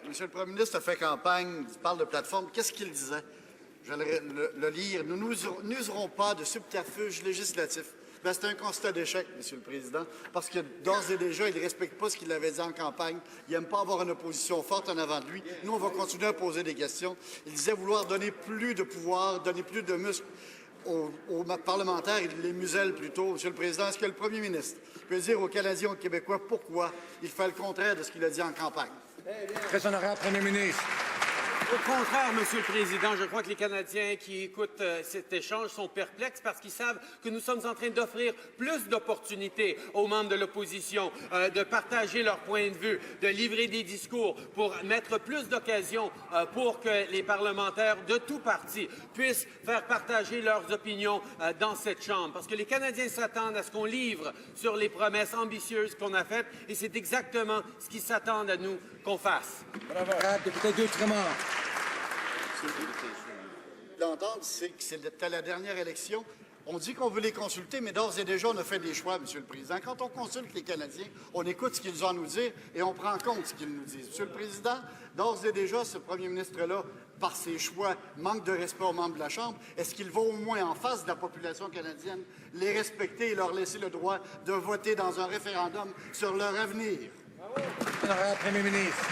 Monsieur le Premier ministre a fait campagne, il parle de plateforme. Qu'est-ce qu'il disait? Je vais le lire. Nous n'userons pas de subterfuge législatif. Ben, c'est un constat d'échec, Monsieur le Président, parce que d'ores et déjà, il ne respecte pas ce qu'il avait dit en campagne. Il n'aime pas avoir une opposition forte en avant de lui. Nous, on va continuer à poser des questions. Il disait vouloir donner plus de pouvoir, donner plus de muscles aux parlementaires. Il les muselle plutôt. Monsieur le Président, est-ce que le Premier ministre peut dire aux Canadiens, aux Québécois, pourquoi il fait le contraire de ce qu'il a dit en campagne? Très honorable Premier ministre. Au contraire, Monsieur le Président, je crois que les Canadiens qui écoutent cet échange sont perplexes parce qu'ils savent que nous sommes en train d'offrir plus d'opportunités aux membres de l'opposition, de partager leur point de vue, de livrer des discours pour mettre plus d'occasions pour que les parlementaires de tous partis puissent faire partager leurs opinions dans cette Chambre. Parce que les Canadiens s'attendent à ce qu'on livre sur les promesses ambitieuses qu'on a faites et c'est exactement ce qu'ils s'attendent à nous qu'on fasse. Bravo. Député D'Outremont. L'entendre, c'est que c'était la dernière élection. On dit qu'on veut les consulter, mais d'ores et déjà, on a fait des choix, Monsieur le Président. Quand on consulte les Canadiens, on écoute ce qu'ils ont à nous dire et on prend en compte ce qu'ils nous disent. Monsieur le Président, d'ores et déjà, ce premier ministre-là, par ses choix, manque de respect aux membres de la Chambre. Est-ce qu'il va au moins en face de la population canadienne les respecter et leur laisser le droit de voter dans un référendum sur leur avenir? Honorable Premier ministre.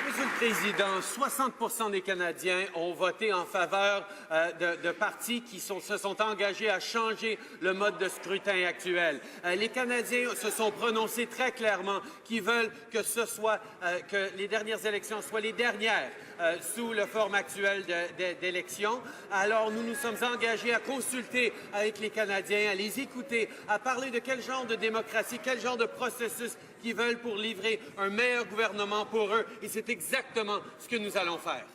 Monsieur le Président, 60 des Canadiens ont voté en faveur de partis qui se sont engagés à changer le mode de scrutin actuel. Les Canadiens se sont prononcés très clairement qu'ils veulent que que les dernières élections soient les dernières sous le forme actuel d'élections. Alors, nous nous sommes engagés à consulter avec les Canadiens, à les écouter, à parler de quel genre de démocratie, quel genre de processus qu'ils veulent pour livrer un meilleur gouvernement pour eux. Et c'est exactement ce que nous allons faire.